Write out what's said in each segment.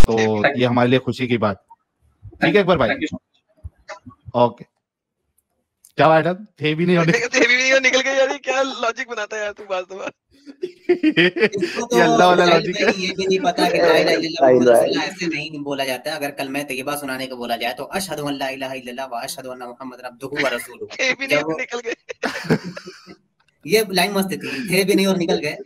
तो ये हमारे लिए खुशी की बात। ठीक है अकबर भाई, ओके। क्या मैडम थे भी नहीं निकल गए यार, क्या लॉजिक बनाता है यार तू बात तो इसको ये अल्लाह वाला साहिल लॉजिक है। भाई ये भी नहीं पता कि ला इलाहा इल्लल्लाह मुहम्मद रसूलुल्लाह ऐसे नहीं बोला जाता है। अगर कलमा तैयबा सुनाने को बोला जाए तो अशहदु अन ला इलाहा इल्लल्लाह व अशहदु अन्ना मुहम्मदन अब्दुहु व रसूलुहु। जब निकल गए ये लाइन मस्त थी, थे भी नहीं और निकल गए।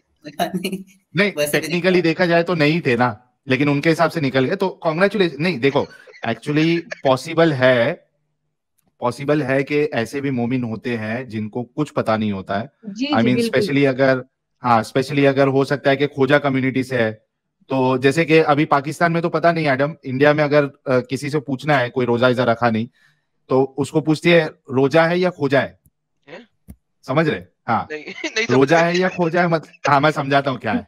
नहीं टेक्निकली देखा जाए तो नहीं थे ना, लेकिन उनके हिसाब से निकल गए, तो कॉन्ग्रेचुलेशन। नहीं देखो, एक्चुअली पॉसिबल है कि ऐसे भी मोमिन होते हैं जिनको कुछ पता नहीं होता है। आई मीन स्पेशली अगर हो सकता है कि खोजा कम्युनिटी से है, तो जैसे कि अभी पाकिस्तान में तो पता नहीं एडम, इंडिया में अगर किसी से पूछना है, कोई रोजा इजा रखा नहीं, तो उसको पूछती है रोजा है या खोजा है? समझ रहे? हाँ नहीं रोजा है या खोजा है, मतलब हाँ मैं समझाता हूँ क्या है।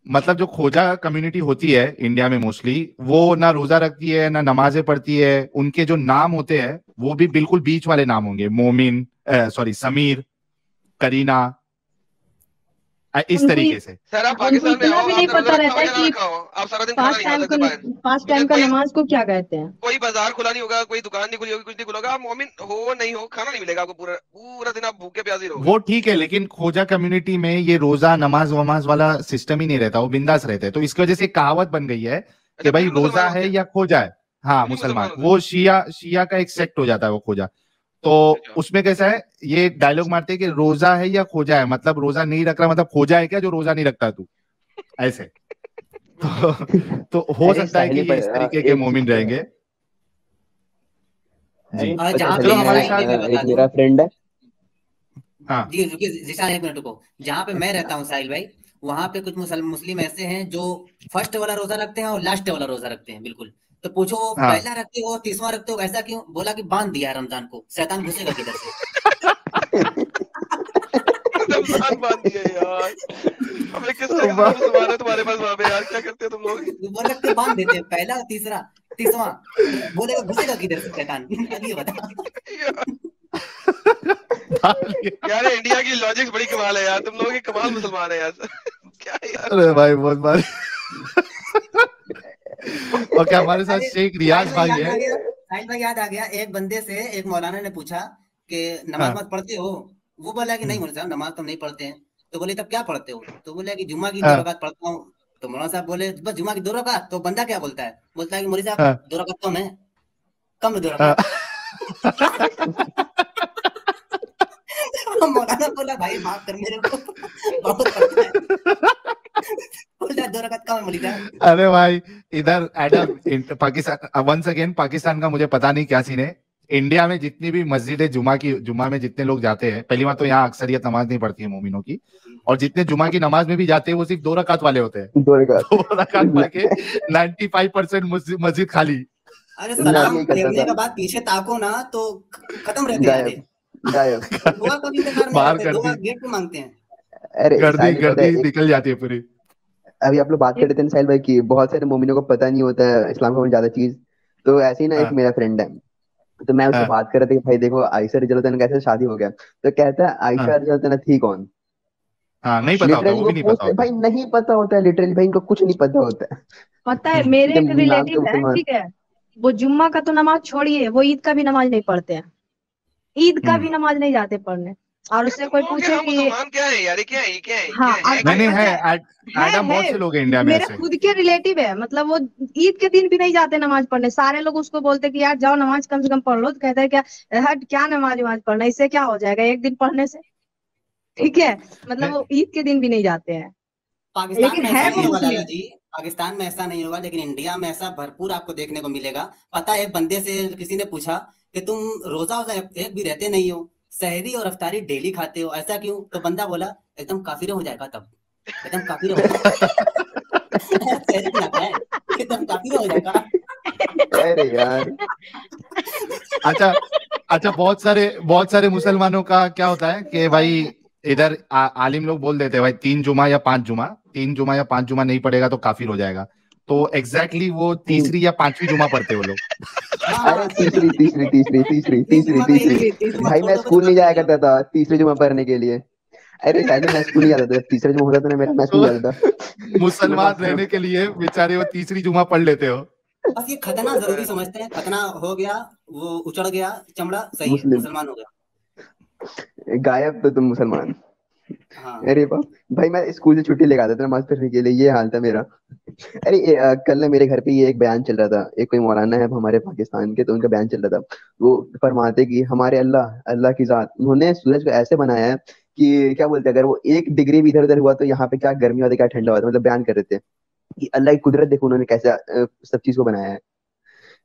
मतलब जो खोजा कम्युनिटी होती है इंडिया में मोस्टली, वो ना रोजा रखती है ना नमाजें पढ़ती है। उनके जो नाम होते हैं वो भी बिल्कुल बीच वाले नाम होंगे, मोमिन समीर, करीना, इस तरीके से। सर आप पाकिस्तान में इतना भी नहीं पता रहता है कि आप सारा दिन खाना नहीं खा सकते बाहर। 5 टाइम का नमाज को क्या कहते हैं। कोई बाजार खुला नहीं होगा, कोई दुकान नहीं खुली होगी, कुछ नहीं खुला होगा, आप मोमिन हो नहीं हो खाना नहीं मिलेगा आपको, पूरा दिन आप भूखे प्यासे रहोगे। वो ठीक है, लेकिन खोजा कम्युनिटी में ये रोजा नमाज वमाज वाला सिस्टम ही नहीं रहता, वो बिंदास रहते हैं। तो इसकी वजह से कहावत बन गई है कि भाई रोजा है या खोजा है। हाँ मुसलमान, वो शिया का एक सेक्ट हो जाता है वो खोजा। तो उसमें कैसा है, ये डायलॉग मारते हैं कि रोजा है या खोजा है, मतलब रोजा नहीं रख रहा, मतलब खोजा है क्या जो रोजा नहीं रखता तू, ऐसे। तो हो सकता है कि ये इस तरीके के मोमिन रहेंगे जी। चलो हमारे साथ एक मेरा फ्रेंड है। हाँ जी रुकिए जिशान, एक मिनट रुको। जहाँ पे मैं रहता हूँ साहिल भाई, वहाँ पे कुछ मुस्लिम ऐसे हैं जो फर्स्ट वाला रोजा रखते हैं और लास्ट वाला रोजा रखते हैं। बिल्कुल। तो पूछो हाँ। पहला रखते हो 30वां रखते हो, ऐसा क्यों? बोला कि बांध दिया रमजान को, शैतान घुसेगा किधर से। रमजान बांध दिया यार, हमें किस तरह से तुम्हारे पास वहाँ पे यार, क्या करते हो तुम लोग? वो रखते बांध देते हैं, पहला 30वां बोलेगा घुसेगा किधर से शैतान। अभी बता यार इंडिया की लॉजिक बड़ी कमाल है यार, तुम लोग की कमाल मुसलमान है यार। क्या यार? अरे भाई बहुत बार। ओके हमारे साथ शेख रियाज भाई है। साहिल भाई याद आ गया, एक बंदे से एक मौलाना ने पूछा कि नमाज मत पढ़ते हो? वो बोला कि नहीं मौलाना साहब नमाज तो नहीं पढ़ते हैं। तो बोले तब क्या पढ़ते हो? तो बोले कि जुम्मा की 2 रकात पढ़ता हूँ। तो मौलाना साहब बोले बस जुम्मा की 2 रकात? तो बंदा क्या बोलता है? बोलता है कि मौलवी साहब 2 रकात कम है, कम है 2 रकात। मौलाना बोला भाई माफ कर मेरे को, बहुत पढ़ता है। अरे भाई इधर Adam Pakistan, once again Pakistan का मुझे पता नहीं क्या सीन है। इंडिया में जितनी भी मस्जिद है जुमा में जितने लोग जाते हैं, पहली बात तो यहाँ अक्सरियत नमाज नहीं पढ़ती है मोमिनों की, और जितने जुमा की नमाज में भी जाते हैं वो सिर्फ 2 रकात वाले होते हैं। 2 रकात पढ़ के 95% मस्जिद खाली। अरे सलाम फेंकने के बाद पीछे ताको ना तो खत्म रहते हैं, दुआ कभी बाहर कर दी, गेट पे मांगते हैं। अरे गर्दी निकल जाती है पूरी। अभी आप लोग बात कर रहे थे साहिल भाई की, बहुत सारे मोमिनों को पता नहीं होता है इस्लाम का ज्यादा चीज। तो ऐसे ही ना एक मेरा फ्रेंड है, तो मैं उससे बात कर रहा था कि भाई देखो आयशा रज़ियल्लाहु अन्हा कैसे शादी हो गया। तो कहता है आयशा रज़ियल्लाहु अन्हा थी कौन? नहीं पता होता, वो भी नहीं पता होता भाई, नहीं पता होता है लिटरली भाई, इनको कुछ नहीं पता होता है। पता है मेरे एक रिलेटिव है, ठीक है, वो जुम्मा का तो नमाज छोड़िए, वो ईद का भी नमाज नहीं पढ़ते हैं, ईद का भी नमाज नहीं जाते पढ़ने। और उससे कोई पूछे कि क्या है यार, क्या है, क्या है? हाँ नहीं है बहुत से लोग इंडिया में मेरे खुद के रिलेटिव है, मतलब वो ईद के दिन भी नहीं जाते नमाज पढ़ने। सारे लोग उसको बोलते कि यार जाओ नमाज कम से कम पढ़ लो, तो कहता है क्या हट क्या नमाज पढ़ना, इससे क्या हो जाएगा एक दिन पढ़ने से, ठीक है। मतलब वो ईद के दिन भी नहीं जाते हैं। पाकिस्तान में ऐसा नहीं होगा लाला जी, पाकिस्तान में ऐसा नहीं होगा, लेकिन इंडिया में ऐसा भरपूर आपको देखने को मिलेगा। पता है एक बंदे से किसी ने पूछा कि तुम रोजा एक भी रहते नहीं हो, सहरी और अफ्तारी डेली खाते हो, ऐसा क्यों? तो बंदा बोला एकदम काफिर हो जाएगा, तब एकदम काफिर हो एकदम काफिर हो जाएगा। अरे यार अच्छा बहुत सारे मुसलमानों का क्या होता है कि भाई इधर आलिम लोग बोल देते हैं भाई 3 जुमा या 5 जुमा नहीं पड़ेगा तो काफिर हो जाएगा। तो एग्जैक्टली वो 3री या 5वीं जुमा पढ़ते वो लोग। अरे तीसरी भाई मैं स्कूल नहीं जाया करता था 3री जुमा पढ़ने के लिए। अरे साहिल मैं स्कूल नहीं जाता था, तीसरा जुम्मा होता था ना मेरा, मैं स्कूल जाता था। मुसलमान रहने के लिए बेचारे वो तीसरी जुमा पढ़ लेते हो। बस ये खतना जरूरी समझते हैं, खतना हो गया, वो उचड़ गया चमड़ा, सही है, मुस्लिम मुसलमान हो गया। गायब तो तुम मुसलमान। हाँ अरे बाप भाई, मैं स्कूल से छुट्टी लेके आता था नमाज पढ़ने के लिए, ये हाल था मेरा। अरे कल ना मेरे घर पे ये एक बयान चल रहा था, एक कोई मौलाना है हमारे पाकिस्तान के, तो उनका बयान चल रहा था। वो फरमाते कि हमारे अल्लाह, अल्लाह की जात, उन्होंने सूरज को ऐसे बनाया है कि क्या बोलते हैं, अगर वो 1 डिग्री भी इधर उधर हुआ तो यहाँ पे क्या गर्मी होती है क्या ठंडा होता है, मतलब बयान कर रहे थे कि अल्लाह की कुदरत देखो उन्होंने कैसे सब चीज को बनाया है।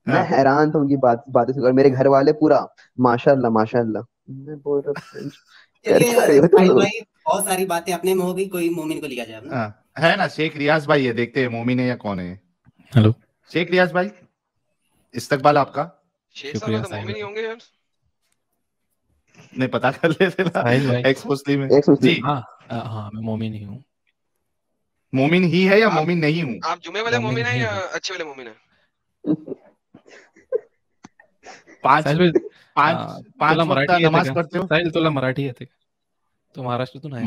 मैं हाँ। हैरान था उनकी बातें सुनकर, और मेरे घर वाले पूरा माशाअल्लाह माशाअल्लाह। मैं बोल रहा कर क्या रहे चलिए हो तुम साहिल लोग। भाई, बहुत सारी बातें अपने में हो गई, कोई मोमिन को लिया जाए अब ना। हाँ, है ना शेख रियाज भाई, ये देखते हैं मोमिन है या कौन है। हेलो, शेख रियाज भाई, इस्तकबाल आपका। शेख साहब शुक्रिया तो साहिल मोमिन ही भाई। होंगे यार। नहीं पता कर लेते ना, साहिल भाई, एक्स मुस्लिम है एक जी। मुस्लिम। हाँ मैं मोमिन ही हूँ। मोमिन ही है या आप मोमिन नहीं हूँ? आप जुमे वाले मोमिन मोमिन है ही या हूँ अच्छे वाले मोमिन है? पांच साहिल भाई। पांच पांच तुला वक्त मराठी येते नमाज का पढ़ते हो? साहिल? तुला मराठी येते का? तू महाराष्ट्रातून आहे?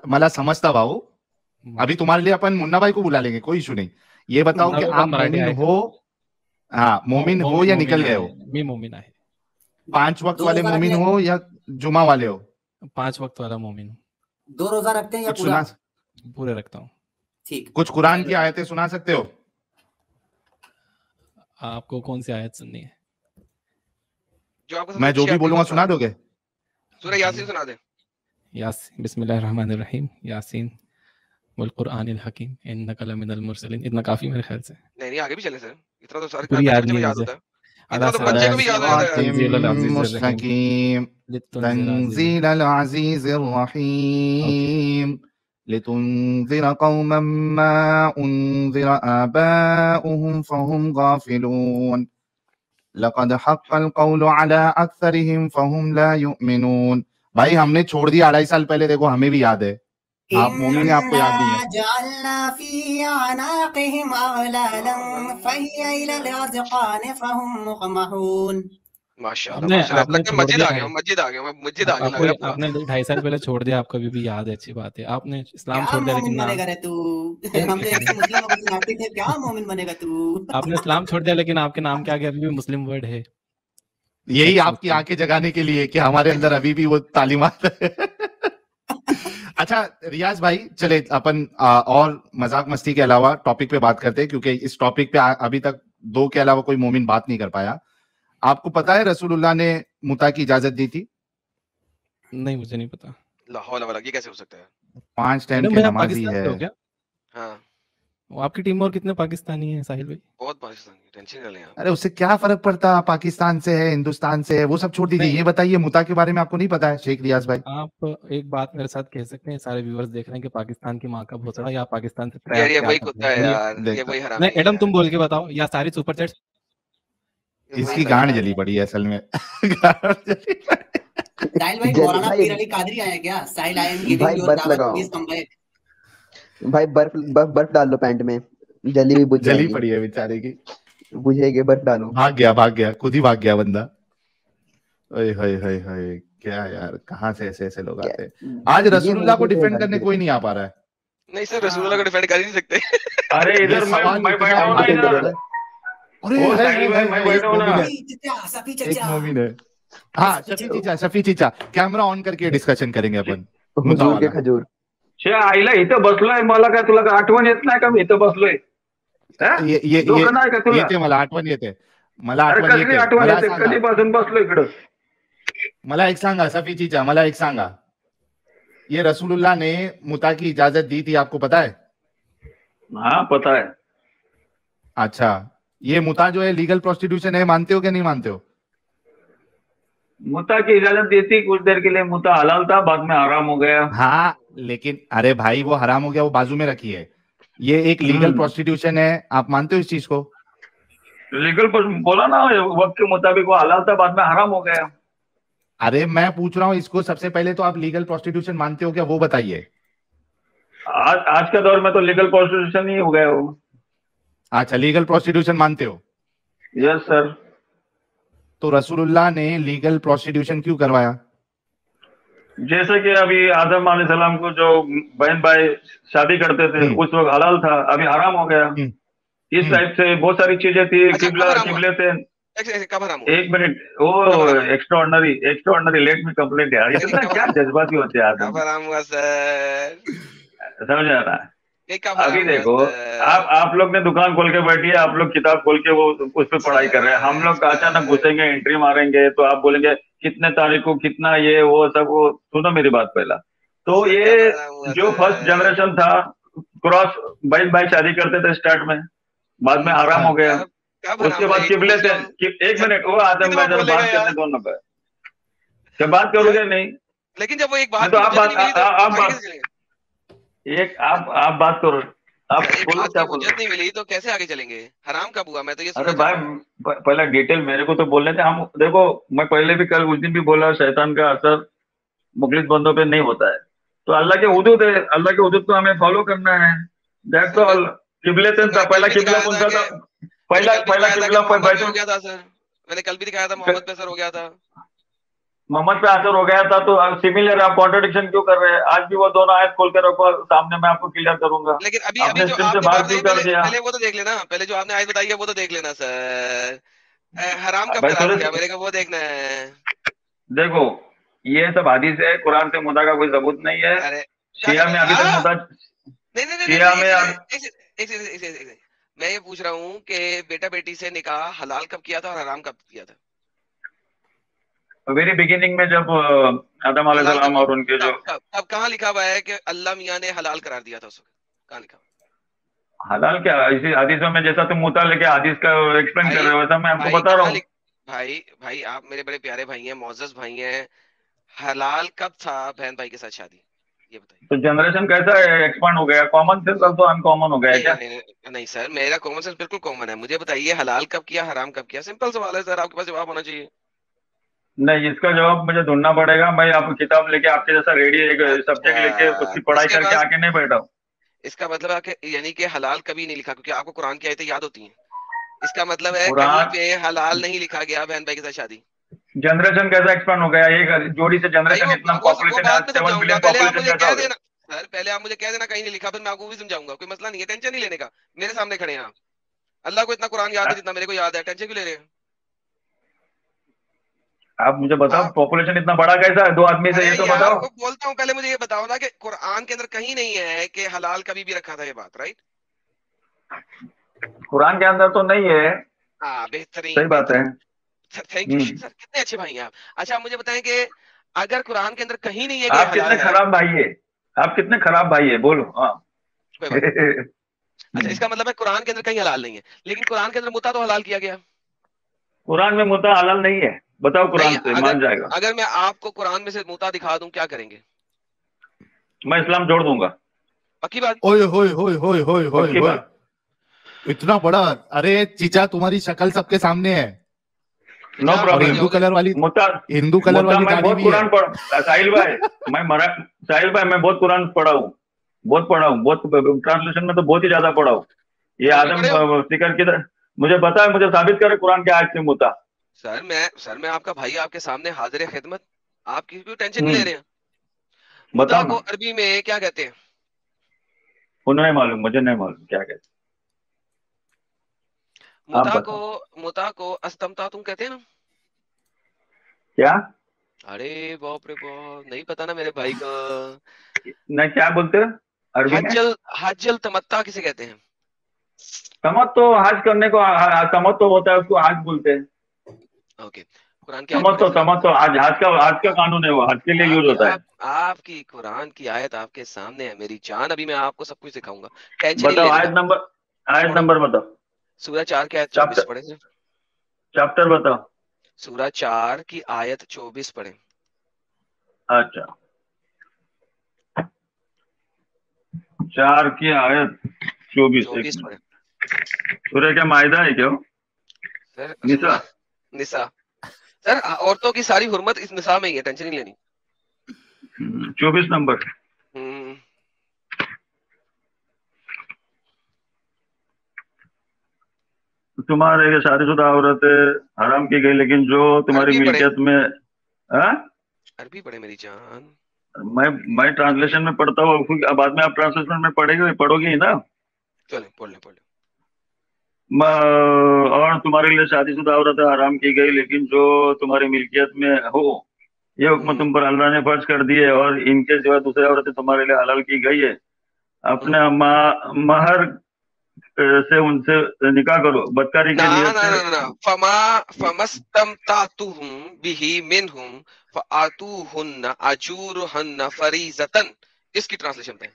मला समजता भाऊ, अभी तुम्हारे लिए अपन मुन्ना भाई को बुला लेंगे, कोई इशू नहीं। ये बताओ मुन्ना कि भाई पण आप मराठी मोमिन आहे का? हो? हाँ, मोमिन हो या मोमिन निकल गए आहे, हो? मी मोमिन आहे। 5 वक्त दो वाले रोजा मोमिन रखने, हो या जुमा वाले हो? 5 वक्त वाला मोमिन हूँ, 2 रोजा रखते हैं या कुछ पूरा? सुना, पूरे रखता हूँ। ठीक। कुछ कुरान की आयतें सुना सकते हो? आपको कौन सी आयत सुननी है? जो आपको सबसे मैं जो अच्छी भी आती है बोलूंगा वो सुना दोगे? सूरह यासीन सुना दे। यासीन, बिस्मिल्लाहिर्रहमानिर्रहीम, यासीन वल कुरआनिल हकीम इन्नका लमिनल मुरसलीन। इतना काफी मेरे ख्याल से। नहीं आगे भी चले सर, इतना तो सारे पूरी बच्चे याद बच्चे को नहीं है याद मुझे। होता है, अला इतना तो सिरात बच्चे को भी याद हो जाता है। तंजीलुल अज़ीज़िर रहीम, मुस्तकीम तंजीलल अज़ीज़िर रहीम लितुनज़िर कौमन मा उनज़िर आबाउहुम फहुम गाफिलून लक़द हक़्क़ल क़ौलु अला अक्सरिहिम फहुम ला युमिनून। भाई हमने छोड़ दिया 2.5 साल पहले, देखो हमें भी याद है। आप मोमिन है, आपको याद नहीं है। जअलना फी अनाक़िहिम अग़लालन फहिय इलल अज़क़ान फहुम मुक़महून। माशाल्लाह आपने माशाल्लाह, आपने तक छोड़ मस्जिद दिया आ है। गया, मस्जिद आ गया, मस्जिद आ गया लग आपको रहा है पूरा। आपने 2.5 साल पहले छोड़ दिया, आपको अभी भी याद है, अच्छी बात है। आपने इस्लाम क्या छोड़ दिया लेकिन मोमिन नाम बनेगा रे तू? हम तो एक मुस्लिमों को सुनाते थे, क्या मोमिन बनेगा तू? आपने इस्लाम छोड़ दिया लेकिन आपके नाम के आगे अभी भी मुस्लिम वर्ड है। यही एक्स आपकी मुस्लिम। आंखें जगाने के लिए कि हमारे अंदर अभी भी वो तालीमात है। अच्छा रियाज भाई, चले अपन और मजाक मस्ती के अलावा टॉपिक पे बात करते हैं, क्योंकि इस टॉपिक पे अभी तक 2 के अलावा कोई मोमिन बात नहीं कर पाया। आपको पता है रसूलुल्लाह ने मुता की इजाजत दी थी? नहीं, मुझे नहीं पता। लाहौल वाला, ये कैसे हो सकता है? 5 टाइम मैडम के भाई, आप नमाजी पाकिस्तान है। से हो क्या? हाँ वो आपकी टीम में और कितने पाकिस्तानी हैं साहिल भाई? बहुत पाकिस्तान की टेंशन ना लें आप। अरे उससे क्या फर्क पड़ता, पाकिस्तान से है हिंदुस्तान से है, वो सब छोड़ दीजिए। नहीं, ये बताइए मुता के बारे में आपको नहीं पता है शेख रियाज भाई? आप एक बात मेरे साथ कह सकते हैं, सारे व्यूअर्स देख रहे हैं कि पाकिस्तान की माँ का भोसड़ा, या पाकिस्तान से यार ये प्यार वही करते कुत्ता हैं, है बोलिए। यार, ये देखो, वही हरामी नहीं है एडम, यार, तुम बोल के बताओ, या सारी सुपर चैट्स। ये वही इसकी सही गांड है। जली पड़ी है असल में। गांड जली पड़ी। साहिल भाई, जल मौलाना भाई, पीर अली कादरी आए क्या? साहिल, आई एम गिविंग भाई योर बर्फ दावत, लगाओ प्लीज कम बैक। भाई, बर्फ बर्फ बर्फ डाल लो पैंट में, जली भी बुझ जली जाएगी। पड़ी है बेचारे की। बुझेगी, बर्फ डालो। भाग गया, खुद ही भाग गया बंदा। ओए होए होए होए, क्या यार, कहाँ से ऐसे ऐसे लोग क्या आते हैं। आज ये रसूलुल्लाह को मोदी पे डिफेंड गाली करने दे कोई नहीं आ पा रहा है। नहीं सर, रसूलुल्लाह को डिफेंड कर ही नहीं सकते। अरे ये इधर सवाल मैं इतना बैठा हूँ ना डिफेंड इधर। करो। अरे ओ है साहिल भाई, मैं एक बैठा हूँ ना। मोमिन है, सफी चचा, सफी एक चचा। मोमिन है। हाँ, शफी चीचा कैमरा ऑन करके डिस्कशन करेंगे अपन मुद्दा हुजूर के वाला। खजूर। छे आईला इथं बसलोय, मला काय तुला काय आठवण येत नाही का मी इथं बसलोय? डोकं नाही का तुला? येते, मला आठवण येते, मला अरे आठवण कसली येते। आठवण मला येते? सांगा, कधीपासून बसलोय इकडं? मला एक सांगा सफी चीचा, मला एक सांगा, ये रसूलुल्लाह ने मुता की इजाजत दी थी, आपको पता है? हाँ पता है। अच्छा, ये मुता जो है लीगल प्रोस्टिट्यूशन है, मानते हो क्या नहीं मानते हो? मुता की इजाजत दी थी कुछ देर के लिए, मुता हलाल था, बाद में हराम हो गया। हाँ लेकिन अरे भाई, वो हराम हो गया, वो बाजू में रखी है। ये एक लीगल प्रोस्टिट्यूशन है, आप मानते हो इस चीज को? लीगल पर बोला ना, वक्त के मुताबिक वो हलाल था, बाद में हराम हो गया। अरे मैं पूछ रहा हूँ इसको, सबसे पहले तो आप लीगल प्रोस्टिट्यूशन मानते हो क्या, वो बताइए। आज के दौर में तो लीगल प्रोस्टिट्यूशन ही हो गया वो। अच्छा, लीगल प्रोस्टिट्यूशन मानते हो? Yes sir. तो रसूलुल्लाह ने लीगल प्रोस्टिट्यूशन क्यों करवाया? जैसे कि अभी आदम अलैहिस्सलाम को जो बहन भाई शादी करते थे उस वक्त हलाल था, अभी हराम हो गया। इस टाइप से बहुत सारी चीजें थी। अच्छा, किबला किबले थे। कब हराम हुआ? एक मिनट, वो एक्स्ट्राऑर्डिनरी लेट मी कंप्लेंट यार, ये तो क्या जज्बाती होते हैं आदमी। कब हराम हुआ सर? समझ आ रहा है? कब अभी हराम हुआ देखो, सर? आप लोग ने दुकान खोल के बैठी है, आप लोग किताब खोल के वो उस पर पढ़ाई कर रहे हैं। हम लोग अचानक घुसेंगे, एंट्री मारेंगे तो आप बोलेंगे कितने तारीख को कितना ये वो सब। वो सुनो मेरी बात पहला तो, सर, कब ये हराम हुआ जो फर्स्ट सर? जनरेशन था, क्रॉस बहन भाई शादी करते थे स्टार्ट में, बाद में हराम हो गया। कब हराम उसके हुआ? बाद किबले थे। एक मिनट, वो आदम भाई जरा बात करते दोनों पे, क्या बात करोगे? नहीं, लेकिन जब वो एक बात तो की आप हुज्जत नहीं मिली तो आगे बात कैसे चलेंगे? आप बात करो, आप सर, एक बोलो बात क्या की बोलो। हुज्जत नहीं मिली तो कैसे आगे चलेंगे? हराम कब हुआ, मैं तो ये अरे सुनना भाई, चाहता हूँ। पहला डिटेल मेरे को तो बोलने थे हम। देखो, मैं पहले भी कल उस दिन भी बोला, शैतान का असर मुखलिस बंदों पे नहीं होता है। तो अल्लाह के हुदूद है, अल्लाह के हुदूद को हमें फॉलो करना है। That's all. किबले सर, मैंने कल पहला भी किबला दिखाया कौन था सा कि था? पहला किबला मोहम्मद पे हो बैतुल गया था सर। मैंने कल भी दिखाया था मोहम्मद पे असर हो गया था। मोहम्मद पे असर हो गया था, तो सिमिलर आप कॉन्ट्रडिक्शन क्यों कर रहे हैं? आज भी वो दोनों आयत खोल कर रखो सामने, मैं आपको क्लियर करूंगा। लेकिन अभी अभी आपने जो स्ट्रीम से आपने बाहर बात क्यों बताई, कर दिया? पहले वो तो देख लेना। पहले जो आपने आयत बताई है वो तो देख लेना सर। हराम कब भाई करार थोड़े दिया मेरे को वो देखना है। देखो, ये सब हदीस है, कुरान से मुद्दा का कोई सबूत नहीं है। अरे शिया में अभी तक मुद्दा, नहीं नहीं नहीं शिया नहीं, में मैं ये पूछ रहा हूँ कि बेटा बेटी से निकाह हलाल कब किया था और हराम कब किया था? वेरी बिगिनिंग में, जब आदम हलाल अलैहिस्सलाम कब और उनके जो कब कब कहाँ लिखा हुआ है कि अल्लाह मियाँ ने हलाल करार दिया था उस वक्त? कहाँ लिखा हुआ? हलाल क्या, इसी हदीसों में जैसा तुम मुद्दा लेके हदीस का एक्सप्लेन कर भाई रहे हो, वैसा मैं आपको भाई बता रहा कहाँ हूँ। लिख भाई भाई आप मेरे बड़े प्यारे भाई हैं, मोअज़्ज़ज़ भाई हैं। हलाल कब था बहन भाई के साथ शादी? ये बताइए। तो जनरेशन कैसा एक्सपांड हो गया? कॉमन सेंस अब तो अनकॉमन हो गया है नहीं क्या? नहीं नहीं नहीं नहीं सर, मेरा कॉमन सेंस बिल्कुल कॉमन है। मुझे बताइए हलाल कब किया, हराम कब किया? सिंपल सवाल है सर, आपके पास जवाब होना चाहिए। नहीं, इसका जवाब मुझे ढूंढना पड़ेगा। मैं आपको किताब लेके आपके जैसा रेडी एक सब्जेक्ट लेके अच्छा, उसकी पढ़ाई इसके करके बाद आके नहीं बैठा हूँ। इसका मतलब है कि यानी कि हलाल कभी नहीं लिखा क्योंकि आपको कुरान की आयतें याद होती हैं। इसका मतलब है कहीं कुरान, पे हलाल नहीं लिखा गया बहन भाई के साथ शादी। जनरेशन कैसा एक्सपांड हो गया? एक जोड़ी से भाई जनरेशन, इतना वो पॉपुलेशन है बाद आज, में 7 समझाऊंगा, बिलियन पहले आप पॉपुलेशन मुझे कैसा कह हो गया? देना। सर पहले आप मुझे कह देना कहीं नहीं लिखा, फिर मैं आपको भी समझाऊंगा। कोई मसला नहीं है, टेंशन नहीं लेने का। मेरे सामने खड़े हैं आप। अल्लाह को इतना कुरान याद है जितना मेरे को याद है, टेंशन क्यों ले रहे हैं आप मुझे बताओ, आप? पॉपुलेशन इतना बड़ा कैसा है 2 आदमी से, अरे ये तो यार बताओ। वो बोलता हूँ, पहले मुझे ये बताओ ना कि कुरान के अंदर कहीं नहीं है कि हलाल कभी भी रखा था ये बात, राइट? कुरान के अंदर तो नहीं है। हाँ, सही बेहतरीन बात है। बेहतरीन। Sir thank you hmm. Sir, कितने अच्छे भाई हैं आप। अच्छा मुझे बताएं कि अगर कुरान के अंदर कहीं नहीं है कि ये आप हलाल कितने है। खराब भाई है, आप कितने खराब भाई है, बोलो। हाँ। कोई बात नहीं। अच्छा इसका मतलब है कुरान के अंदर कहीं हलाल नहीं है, लेकिन कुरान के अंदर मुता तो हलाल किया गया। कुरान में मुता हलाल नहीं है? बताओ, नहीं, कुरान से अगर मान जाएगा। अगर मैं आपको कुरान में से मुता दिखा दूं क्या करेंगे? मैं इस्लाम जोड़ दूंगा। पक्की बात? ओए होए होए होए होए होए पक्की होए, बात। इतना बड़ा! अरे चीचा, तुम्हारी शक्ल सबके सामने है। नो आप और समझ प्रॉब्लम। हिंदू जाओगे। कलर वाली, मुता हिंदू कलर मुता वाली मैं दाढ़ी बहुत भी है। कुरान पढ़ साहिल भाई, साहिल भाई मैं बहुत कुरान पढ़ा हूँ, बहुत पढ़ा हूँ, बहुत ट्रांसलेशन में तो बहुत ही ज्यादा पढ़ा हूँ। ये तो भी आदम पढ़े हो? फिकर की तरह मुझे पता है, मुझे साबित करे कुरान के आयत से मुता। सर मैं आपका भाई, आपके सामने हाजिर खिदमत। आप किसी को टेंशन नहीं ले हम्म। रहे हैं। मुता बताओ को ना। अरबी में क्या कहते हैं? उन्हें मालूम, मुझे नहीं मालूम क्या कहते। आप मुता को बताओ मुता को अस्तमता तुम कहते हैं ना? क्या। अरे बाप रे बाप, नहीं पता ना मेरे भाई का। नहीं, क्या बोलते हो अरबी में? हज्जल तमत्ता किसे कहते हैं? तमत तो हज करने को तमत तो होता है, उसको हज बोलते हैं। ओके, कुरान की आयत पढ़े जरा। तमत तो हज का कानून है, वो हज के लिए यूज आपकी होता है। आप आपकी कुरान की आयत आपके सामने है मेरी जान, अभी मैं आपको सब कुछ सिखाऊंगा। टेंशन नहीं बताओ लेने आयत का। नंबर, आयत छोड़ो, नंबर बताओ। सूरह 4 की आयत 24 चैप्टर, पढ़े थे। चैप्टर बताओ। सूरह 4 की आयत 24 पढ़े। अच्छा, 4 की आयत 24, एक 24 मिनट। पढ़े सूर्य क्या मायदा है क्या? सर। निसा। निसा। सर औरतों की सारी हुर्मत इस निसा में ही है, टेंशन नहीं लेनी। 24 नंबर। हम्म, तुम्हारे शादीशुदा औरतें हराम की गई, लेकिन जो तुम्हारी अरबी पढ़े, मिल्कियत में। हाँ? अरबी पढ़े मेरी जान। मैं ट्रांसलेशन में पढ़ता हूँ, बाद में आप ट्रांसलेशन में पढ़ोगे ही ना। चले पढ़ ले। और तुम्हारे लिए शादीशुदा औरतें हराम की गई, लेकिन जो तुम्हारी मिल्कियत में हो, ये हुक्म तुम पर अल्लाह ने फर्ज कर दिए, और इनके सिवा दूसरी औरतें तुम्हारे लिए हलाल की गई है। अपने महर से उनसे निकाह करो बदकारी के लिए। ना फमस्तमतातुहुम बिही मिनहुम फआतूहुन्ना अजूरुहुन्ना फरीज़तन। इसकी ट्रांसलेशन है।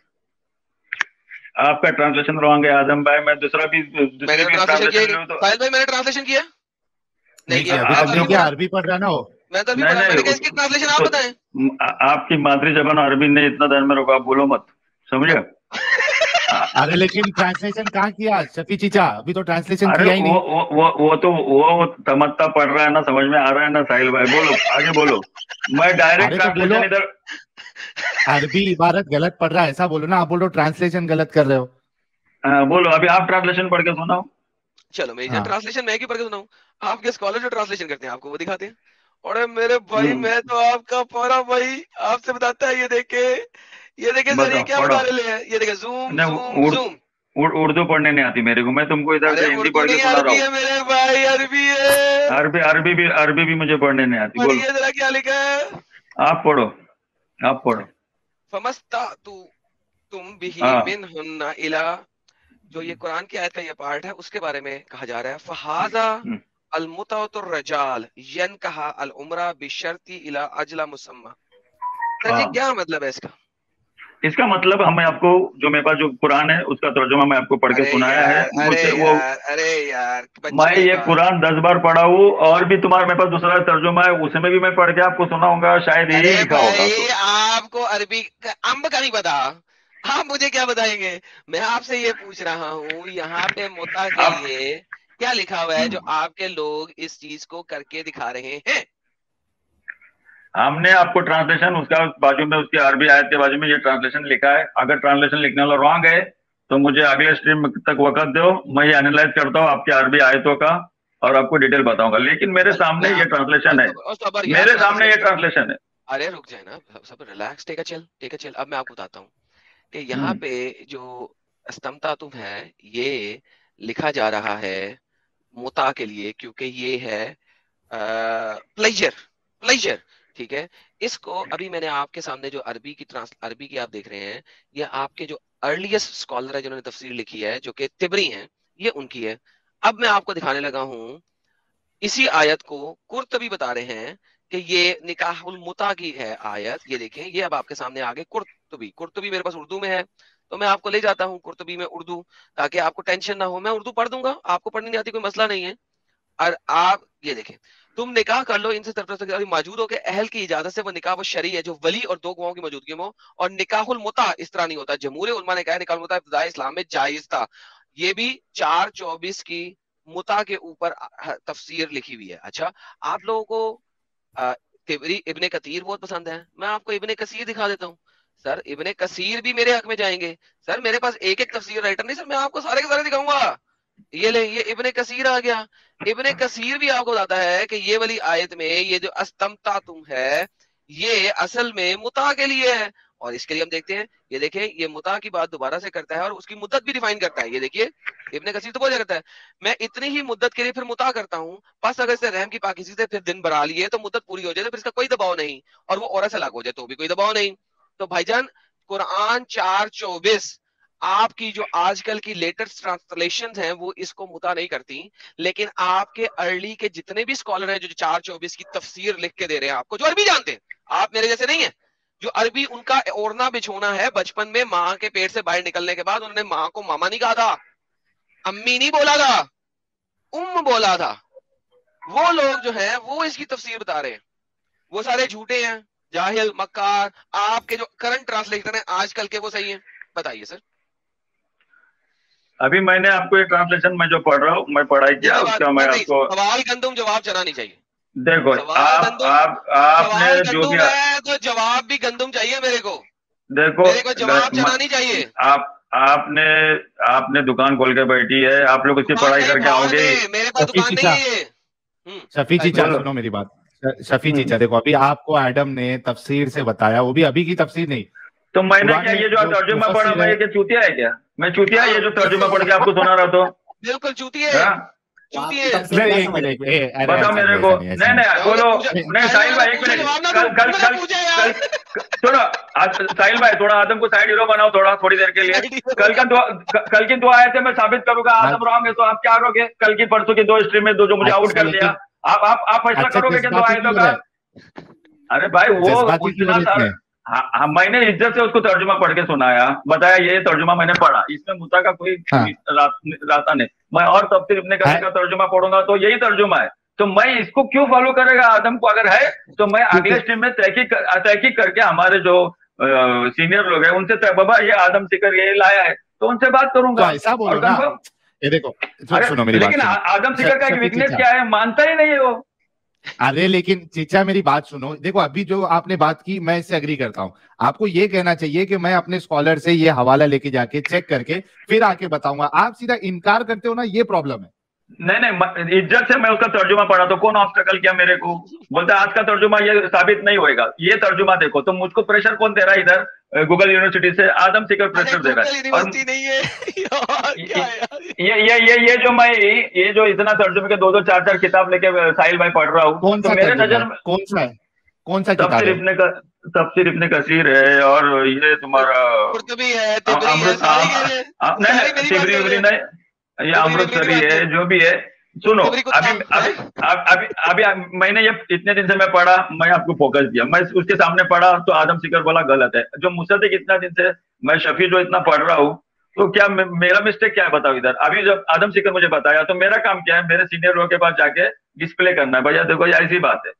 आपका ट्रांसलेशन रॉन्ग है आदम भाई। मैं दूसरा भी ट्रांसलेशन किया। साहिल भाई मैंने ट्रांसलेशन किया नहीं किया, अभी क्या अरबी पढ़ रहा ना हो। मैं तो अभी पढ़ा, मैंने कहा इसकी ट्रांसलेशन आप बताएं। आपकी मातृ जबान अरबी ने इतना देर में रोका, आप बोलो मत, समझे। अरे लेकिन ट्रांसलेशन कहाँ किया शफी चीचा, अभी तो ट्रांसलेशन किया ही नहीं। वो तमत्ता पढ़ रहा है ना, समझ में आ रहा है ना साहिल भाई, बोलो आगे बोलो। मैं डायरेक्ट ट्रांसलेशन इधर अरबी इबारत गलत पढ़ रहा है ऐसा बोलो ना, आप बोलो ट्रांसलेशन गलत कर रहे हो। बोलो अभी आप ट्रांसलेशन पढ़ के सुनाओ। चलो मैं ट्रांसलेशन मैं क्यों पढ़ के सुनाऊं, आपके स्कॉलर जो ट्रांसलेशन करते हैं आपको वो दिखाते हैं। और मेरे भाई मैं तो आपका पूरा भाई आपसे बताता है, ये देखे सर ये क्या बता रहे हैं, ये देखे जूम जूम जूम। उर्दू पढ़ने नहीं आती मेरे को, मैं तुमको इधर से हिंदी पढ़ के सुना रहा हूँ। मेरे भाई अरबी है। अरबी भी मुझे पढ़ने नहीं आती। बोलो जरा क्या लिखा है, आप पढ़ो। तुम बिही मिनहुन्ना इला, जो ये कुरान की आयत का ये पार्ट है उसके बारे में कहा जा रहा है। फहाजा अलमुतातुर रजाल यनकहा अल उमरा बिशर्ती इला अजला मुसम्मा। क्या मतलब है इसका मतलब हमें आपको जो मेरे पास जो कुरान है उसका तर्जुमा मैं आपको पढ़ के सुनाया है। अरे यार मैं ये कुरान 10 बार पढ़ा हूँ, और भी तुम्हारे मेरे पास दूसरा तर्जुमा है, उसमें भी मैं पढ़ के आपको सुनाऊंगा, शायद यही लिखा होगा। आपको अरबी अम्ब का नहीं पता, आप मुझे क्या बताएंगे। मैं आपसे ये पूछ रहा हूँ यहाँ पे मुता के लिए क्या लिखा हुआ है जो आपके लोग इस चीज को करके दिखा रहे हैं। हमने आपको ट्रांसलेशन उसका बाजू में, उसके अरबी आयत के बाजू में ये ट्रांसलेशन लिखा है। अगर ट्रांसलेशन लिखने वाला रॉन्ग है तो मुझे अगले स्ट्रीम तक वक्त दो, मैं ये एनालाइज करता हूँ आपके अरबी आयतों का और आपको डिटेल बताऊंगा। लेकिन मेरे सामने ये ट्रांसलेशन है, मेरे सामने ये ट्रांसलेशन है। अरे रुक जाए ना, सब रिलैक्स, टेक अ चिल। अब मैं आपको बताता हूँ कि यहाँ पे जो अस्तमतातुम है ये लिखा जा रहा है मुता के लिए, क्योंकि ये है प्लेजर, ठीक है। इसको अभी मैंने आपके सामने जो अरबी की आप देख रहे हैं, ये आपके जो अर्लीस्ट स्कॉलर है जिन्होंने तफसीर लिखी है जो कि तिबरी हैं, ये उनकी है। अब मैं आपको दिखाने लगा हूं इसी आयत को, कुर्तबी बता रहे हैं कि ये निकाहुल मुता की है आयत। ये देखें, ये अब आपके सामने आगे कुर्तबी मेरे पास उर्दू में है, तो मैं आपको ले जाता हूँ कुर्तबी में उर्दू, ताकि आपको टेंशन ना हो। मैं उर्दू पढ़ दूंगा, आपको पढ़नी नहीं आती कोई मसला नहीं है। और आप ये देखें, तुम निकाह कर लो इनसे तरफ मौजूद हो के अहल की इजाजत से, वो निकाह वो शरी है जो वली और 2 गवाहों की मौजूदगी में हो। और निकाहुल मुता इस तरह नहीं होता। जमहूर उलमा ने कहा निकाहुल मुता इब्तिदाई इस्लाम में जायज था। ये भी 424 की मुता के ऊपर तफसीर लिखी हुई है। अच्छा, आप लोगों को इब्ने कसीर बहुत पसंद है, मैं आपको इब्ने कसीर दिखा देता हूँ। सर इब्ने कसीर भी मेरे हक में जाएंगे। सर मेरे पास एक तफसीर राइटर नहीं सर, मैं आपको सारे के सारे दिखाऊंगा। ये ले, ये इब्ने कसीर आ गया। इब्ने कसीर भी आपको बताता है कि ये वाली आयत में ये जो अस्तमतातुम है ये असल में मुता के लिए है। और इसके लिए हम देखते हैं, ये देखें, ये मुता की बात दोबारा से करता है और उसकी मुद्दत भी डिफाइन करता है। ये देखिए इब्ने कसीर तो बहुत करता है, मैं इतनी ही मुद्दत के लिए फिर मुता करता हूँ, बस अगर इससे रहम की पाकिज़ी से फिर दिन बढ़ा लिए तो मुद्दत पूरी हो जाए, तो फिर इसका कोई दबाव नहीं, और वो औरत से अलग हो जाए तो भी कोई दबाव नहीं। तो भाईजान कुरान 424 आपकी जो आजकल की लेटेस्ट ट्रांसलेशन हैं वो इसको मुता नहीं करती, लेकिन आपके अर्ली के जितने भी स्कॉलर हैं जो 424 की तफसीर लिख के दे रहे हैं आपको, जो अरबी जानते हैं, आप मेरे जैसे नहीं है, जो अरबी उनका ओढ़ना बिछोना है। बचपन में माँ के पेट से बाहर निकलने के बाद उन्होंने माँ को मामा नहीं कहा था, अम्मी नहीं बोला था, बोला था। वो लोग जो है वो इसकी तफसीर बता रहे हैं, वो सारे झूठे हैं, जाहिल मक्कार। आपके जो करंट ट्रांसलेटर हैं आजकल के वो सही है? बताइए सर। अभी मैंने आपको ये ट्रांसलेशन में जो पढ़ रहा हूँ, मैं पढ़ाई किया उसका, मैं आपको सवाल गंदम जवाब चना नहीं चाहिए। देखो आपने जो भी तो जवाब भी गंदम चाहिए मेरे को। देखो मेरे को जवाब चना नहीं चाहिए। आपने दुकान खोल के बैठी है, आप लोग उसकी पढ़ाई करके आओगे। मेरे पास दुकान नहीं है। शफी चीचा सुनो मेरी बात, शफी चीचा, देखो अभी आपको एडम ने तफसीर से बताया, वो भी अभी की तफसीर नहीं, तो मैंने क्या ये जो तर्जुमा पढ़ा, मैं क्या चूतिया है क्या? मैं चूतिया ये जो तर्जुमा पढ़ के आपको सुना रहा तो? बिल्कुल चूतिया है। बताओ मेरे को। नहीं बोलो, नहीं साहिल भाई एक मिनट, कल सुनो साहिल भाई, थोड़ा आदम को साइड हीरो बनाओ थोड़ी देर के लिए। कल की 2 आयतें मैं साबित करूंगा आदम रॉन्ग है, तो आप क्या करोगे? कल की परसों की 2 स्ट्रीम में जो मुझे आउट कर दिया, आप फैसला करोगे कि 2 आयतों का? अरे भाई वो इतना सारा, हाँ मैंने इज्जत से उसको तर्जुमा पढ़ के सुनाया, बताया ये तर्जुमा मैंने पढ़ा, इसमें मुद्दा का कोई रास्ता नहीं। मैं और तफसीर इब्ने कसीर का तर्जुमा पढ़ूंगा तो यही तर्जुमा है, तो मैं इसको क्यों फॉलो करेगा आदम को? अगर है तो मैं अगले स्ट्रीम में तहकीक करके हमारे जो सीनियर लोग हैं उनसे, बाबा ये आदम सिकर ये लाया है, तो उनसे बात करूंगा। ऐसा बोलो ना, ये देखो सुनो मेरी बात, लेकिन आदम सिकर का वीकनेस क्या है? मानता ही नहीं है वो। अरे लेकिन चीचा मेरी बात सुनो, देखो अभी जो आपने बात की मैं इससे एग्री करता हूँ। आपको ये कहना चाहिए कि मैं अपने स्कॉलर से ये हवाला लेके जाके चेक करके फिर आके बताऊंगा, आप सीधा इनकार करते हो ना, ये प्रॉब्लम है। नहीं इज्जत से मैं उसका तर्जुमा पढ़ा तो कौन ऑब्स्टेकल किया मेरे को? बोलता आज का तर्जुमा ये साबित नहीं होएगा, ये तर्जुमा देखो। तो मुझको प्रेशर कौन दे रहा है इधर? गूगल यूनिवर्सिटी से आदम सिकर प्रेशर दे रहा है। यूनिवर्सिटी नहीं है ये जो मैं ये जो इतना तर्जुमे के 2-2 4-4 किताब लेके साहिल भाई पढ़ रहा हूँ, तो मेरे नजर में कौन सा तफसीर इब्ने कसीर है, और ये तुम्हारा ये अमृतसरी है, जो भी है। सुनो अभी मैंने ये इतने दिन से मैं पढ़ा, मैं आपको फोकस दिया, मैं उसके सामने पढ़ा तो आदम सिकर बोला गलत है। जो मुसद्दिक इतना दिन से मैं शफी जो इतना पढ़ रहा हूँ, तो क्या मेरा मिस्टेक क्या है बताओ इधर? अभी जब आदम सिकर मुझे बताया तो मेरा काम क्या है? मेरे सीनियर लोगों के पास जाके डिस्प्ले करना है, भैया देखो ऐसी बात है,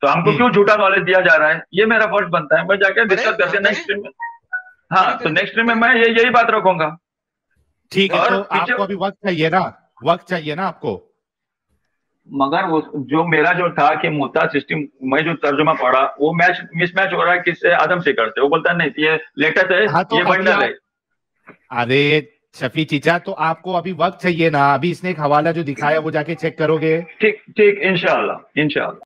तो हमको क्यों झूठा नॉलेज दिया जा रहा है? ये मेरा फर्ज बनता है, मैं जाके डिस्कस करके नेक्स्ट स्ट्रीम में, हाँ तो नेक्स्ट स्ट्रीम में मैं यही बात रखूंगा। ठीक है, तो आपको अभी वक्त चाहिए ना आपको। मगर वो जो मेरा जो था कि मुद्दा सिस्टम, मैं जो तर्जुमा पढ़ा वो मिसमैच हो रहा है किससे? आदम सिकर से। वो बोलता है नहीं ये लेटेस्ट है, हाँ, तो ये बंडल है। अरे शफी चीचा, तो आपको अभी वक्त चाहिए ना, अभी इसने एक हवाला जो दिखाया वो जाके चेक करोगे। ठीक इंशाल्लाह।